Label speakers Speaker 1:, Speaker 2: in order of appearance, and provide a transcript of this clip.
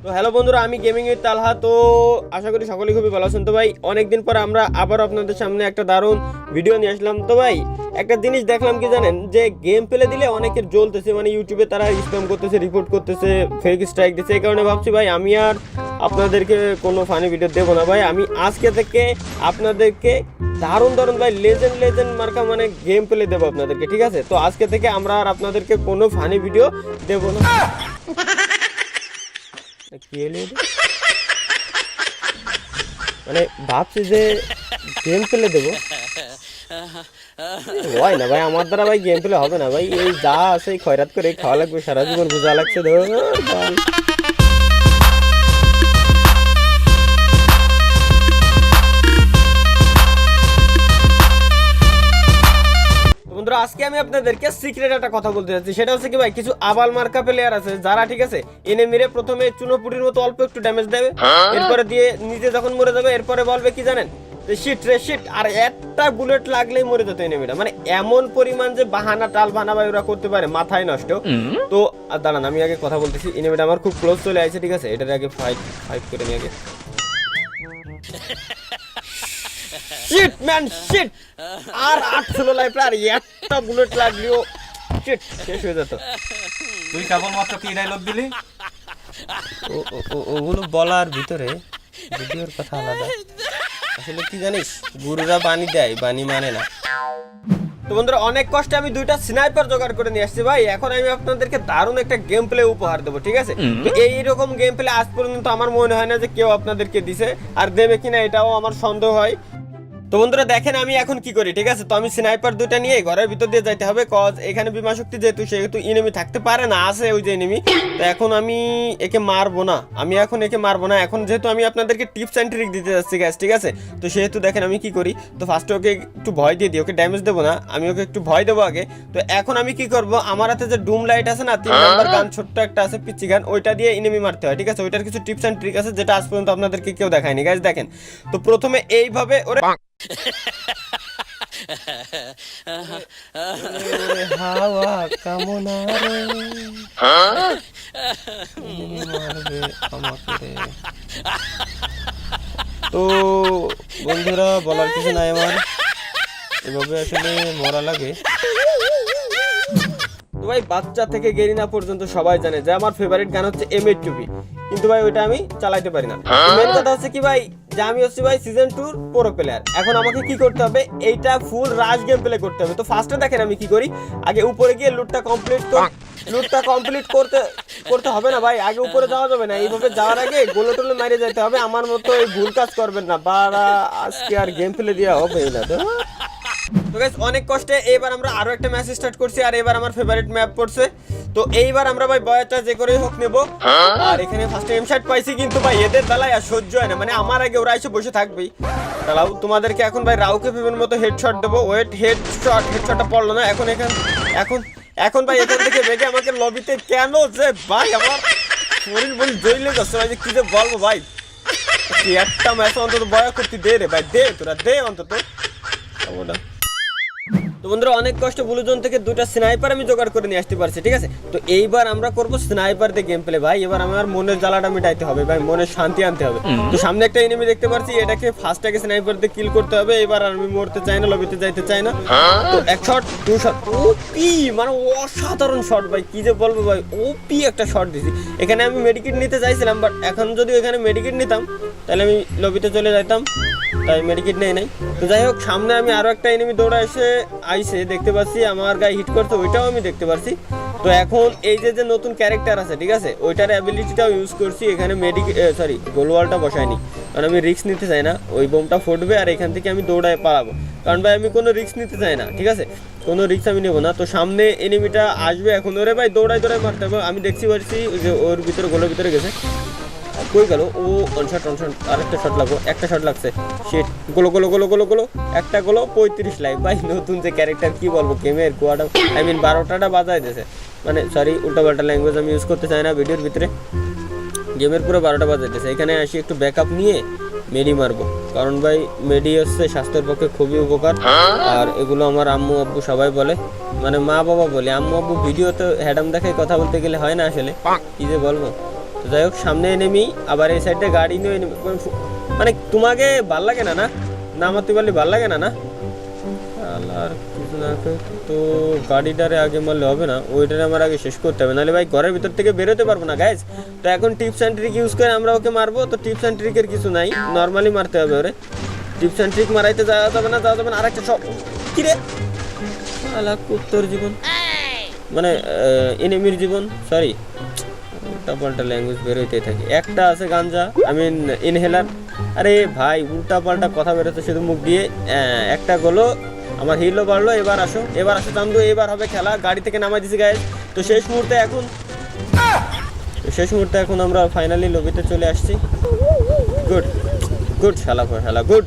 Speaker 1: তো হ্যালো বন্ধুরা, আমি গেমিং উইথ তালহা। তো আশা করি সকলেই খুবই ভালো আছেন। তো ভাই অনেকদিন পর আমরা আবার আপনাদের সামনে একটা দারুণ ভিডিও নিয়ে আসলাম। তো ভাই একটা জিনিস দেখলাম কি জানেন, যে গেম প্লে দিলে অনেকের জ্বলতেছে, মানে ইউটিউবে তারা স্প্যাম করতেছে, রিপোর্ট করতেছে, ফেক স্ট্রাইক দিচ্ছে। এই কারণে ভাবছি ভাই আমি আর আপনাদেরকে কোনো ফানি ভিডিও দেবো না। ভাই আমি আজকে থেকে আপনাদেরকে দারুণ দারুণ ভাই লেজেন্ড মার্কা মানে গেম প্লে দেবো আপনাদেরকে, ঠিক আছে? তো আজকে থেকে আমরা আর আপনাদেরকে কোনো ফানি ভিডিও দেবো না। মানে ভাবছি যে গেম প্লে দেবো, হয় না ভাই, আমার দ্বারা ভাই গেম প্লে হবে না ভাই। এই যা আছে খয়রাত করে খাওয়া লাগবে, সারা জীবন বোঝা লাগছে। বন্ধুরা আজকে আমি আপনাদেরকে সিক্রেট একটা কথা বলতে চাচ্ছি। সেটা হচ্ছে কি ভাই, কিছু আবাল মার্কা প্লেয়ার আছে যারা, ঠিক আছে, এনিমিরে প্রথমে চুনোপুটির মতো অল্প একটু ড্যামেজ দেবে, এরপরে দিয়ে নিজে যখন মরে যাবে এরপরে বলবে কি জানেন, শিট আর একটা বুলেট লাগলেই মরে যেত এনিমিটা। মানে এমন পরিমাণ যে বাহানা টাল বাহানা ভাই ওরা করতে পারে, মাথায় নষ্ট। তো দাঁড়ান আমি আগে কথা বলতেছি। এনিমিটা আমার খুব ক্লোজ চলে আসছে, ঠিক আছে, এটার আগে ফাইট করে নিয়ে আগে। শিট ম্যান শিট, আর 8 ছিল লাইফ, আর একটা বুলেট লাগলেও শিট শেষ হয়ে যেত।
Speaker 2: তুই কেবলমাত্র কি ডায়লগ দিলি?
Speaker 1: ওগুলো বলার ভিতরে ভিডিওর কথা আলাদা। আসলে কি জানিস, গুরুরা বাণী দেয়, বাণী মানে না। তো বন্ধুরা অনেক কষ্টে আমি 2টা স্নাইপার জোগাড় করে নিয়ে আসছি ভাই। এখন আমি আপনাদেরকে দারুণ একটা গেম প্লে উপহার দেবো, ঠিক আছে? তো এইরকম গেম প্লে আজ পর্যন্ত আমার মনে হয় না যে কেউ আপনাদেরকে দিছে, আর দেবে কিনা এটাও আমার সন্দেহ হয়। তো বন্ধুরা দেখেন আমি এখন কি করি, ঠিক আছে? তো আমি স্নাইপার 2টা নিয়ে ঘরের ভিতর দিয়ে যাইতে হবে, কজ এখানে বিমা শক্তি যেহেতু, সেহেতু এনিমি থাকতে পারে না, আছে ওই যে এনিমি। তো এখন আমি একে মারবো না, এখন যেহেতু আমি আপনাদেরকে টিপস অ্যান্ড ট্রিক দিতে যাচ্ছি গ্যাস, ঠিক আছে? তো সেহেতু দেখেন আমি কি করি। তো ফার্স্টে ওকে একটু ভয় দিয়ে দিই, ওকে ড্যামেজ দেবো না, আমি ওকে একটু ভয় দেবো আগে। তো এখন আমি কি করব, আমার হাতে যে ডুম লাইট আছে না, 3 নাম্বার গান, ছোট্ট একটা আছে পিচ্চি গান, ওইটা দিয়ে এনিমি মারতে হয়, ঠিক আছে? ওইটার কিছু টিপস অ্যান্ড ট্রিক আছে যেটা আজ পর্যন্ত আপনাদেরকে কেউ দেখায়নি গাইস। দেখেন তো প্রথমে এইভাবে ওরে হাওয়া কামনা রে মারবে আমাকে রে। তো বন্ধুরা বলার কিছু নাই আমার, এভাবে আসলে মরা লাগে। তো ভাই বাচ্চা থেকে গেরিনা পর্যন্ত সবাই জানে যে আমার ফেভারিট গান হচ্ছে M82B, কিন্তু ভাই ওইটা আমি চালাইতে পারি না। মেন কথা হচ্ছে কি ভাই, যে আমি হচ্ছি ভাই সিজন 2 প্রো প্লেয়ার। এখন আমাকে কি করতে হবে, এইটা ফুল রাশ গেম প্লে করতে হবে। তো ফার্স্টে দেখেন আমি কি করি, আগে উপরে গিয়ে লুটটা কমপ্লিট করতে হবে না ভাই, আগে উপরে যাওয়া যাবে না। এইভাবে যাওয়ার আগে গোলে টোলে মারে যেতে হবে। আমার মতো এই ভুল কাজ করবেন না, বাড়া আজকে আর গেম প্লে দেওয়া হবে না। তো গাইস অনেক কষ্টে এবার আমরা আরো একটা ম্যাচ স্টার্ট করছি, আর এবার আমার ফেভারিট ম্যাপ পড়ছে। তো এইবার আমরা ভাই বয়টা যে করেই হোক নেব। আর এখানে ফার্স্টে এমশট পাইছি, কিন্তু ভাই এদের দালাই আর সহ্য হয় না, মানে আমার আগে ওরা এসে বসে থাকবেই। দাঁড়াও তোমাদেরকে এখন ভাই রাউকে ফেভারের মতো হেডশট দেবো। ওয়েট, হেডশটটা পড়লো না। এখন ভাই এখান থেকে বেগে আমাকে লবিতে কেন যে ভাই আমার শরীর বলি জইলে যাচ্ছে ভাই, যে কি যে বলবো ভাই। একটা ম্যাচ অন্তত বয়া করতে দে রে ভাই, দে তোরা দে অন্তত। তো বন্ধুরা অনেক কষ্ট ব্লু জোন থেকে 2টা স্নাইপার আমি জোগাড় করে নিয়ে আসতে পারছি, ঠিক আছে? তো এইবার আমরা করব স্নাইপার দিয়ে গেম প্লে ভাই। এবার আমার মনের জ্বালাটা মিটাইতে হবে ভাই, মনের শান্তি আনতে হবে। তো সামনে একটা এনিমি দেখতে পাচ্ছি, এটাকে ফার্স্ট আগে স্নাইপার দিয়ে কিল করতে হবে। এবার আমি মরতে চাই না, লবিতে যাইতে চাই না। তো 1 শট 2 শট, ওপি মানে অসাধারণ শট ভাই, কি যে বলবো ভাই, ওপি একটা শট দিছি। এখানে আমি মেডিকেট নিতে চাইছিলাম, বাট এখন যদি এখানে মেডিকেট নিতাম তাহলে আমি লবিতে চলে যাইতাম, তাই মেডিকেট নেই নাই। তো যাই হোক, সামনে আমি আরো একটা এনিমি দৌড়া এসে আইসে দেখতে পাচ্ছি, আমার গায়ে হিট করতে, ওইটাও আমি দেখতে পাচ্ছি। তো এখন এই যে নতুন ক্যারেক্টার আছে, ঠিক আছে, ওইটার অ্যাবিলিটিটাও ইউজ করছি। এখানে গোলওয়ালটা বসাইনি, কারণ আমি রিস্ক নিতে চাই না, ওই বোমটা ফুটবে আর এখান থেকে আমি দৌড়ায় পালাবো। কারণ ভাই আমি কোনো রিস্ক নিতে চাই না, ঠিক আছে, কোনো রিস্ক আমি নেবো না। তো সামনে এনিমিটা আসবে, এখন ওরে ভাই দৌড়ায় মারতে হবে। আমি দেখছি পারছি যে ওর ভিতরে, গোলের ভিতরে গেছে, কই গেল ও? অনশট আরেকটা শট লাগবো, একটা শট লাগছে, শিট, গোলো একটা গোলো, 35 লাইফ ভাই। নতুন যে ক্যারেক্টার, কি বলবো, গেমের গোয়াটা 12টাটা বাজায় দিয়েছে। মানে সরি, উল্টাপাল্টা ল্যাঙ্গুয়েজ আমি ইউজ করতে চাই না ভিডিওর ভিতরে, গেমের পুরো 12টা বাজায় দিয়েছে। এখানে আসি একটু ব্যাকআপ নিয়ে মেডি মারবো, কারণ ভাই মেডি হচ্ছে স্বাস্থ্যের পক্ষে খুবই উপকার। আর এগুলো আমার আম্মু আব্বু সবাই বলে, মানে মা বাবা বলে, আম্মু আব্বু ভিডিওতে হ্যাডাম দেখায় কথা বলতে গেলে হয় না আসলে, কি যে বলবো। তো যাই হোক সামনে এনিমি, আবার এই সাইডে গাড়ি নিয়ে enemy, মানে তোমাকে ভাল লাগে না না না মারতে পারলে ভাল লাগে না না আর কিছু না তো গাড়িটারে আগে মারলে হবে না, ওইটারে আমার আগে শেষ করতে হবে, নাহলে ভাই ঘরের ভিতর থেকে বেরোতে পারবো না গাইজ। তো এখন টিপস অ্যান্ড ট্রিক ইউজ করে আমরা ওকে মারবো। তো টিপস অ্যান্ড ট্রিকের কিছু নাই, নর্মালি মারতে হবে ওরে। টিপস অ্যান্ড ট্রিক মারাইতে যাওয়া যাবে না আরেকটা সব কিরে আলা কুত্তর জীবন, মানে এনিমির জীবন, সরি উল্টা পাল্টা ল্যাঙ্গুয়েজ বেরোতেই থাকে। একটা আছে গাঞ্জা, আই মিন ইনহেলার। আরে ভাই উল্টা পাল্টা কথা বেরোতে শুধু মুখ দিয়ে। একটা গেলো, আমার হিলও বাড়লো। এবার আসো চান্দু, এবার হবে খেলা। গাড়ি থেকে নামাই দিছি গাইজ। তো শেষ মুহূর্তে এখন আমরা ফাইনালি লবিতে চলে আসছি। গুড শালা গুড।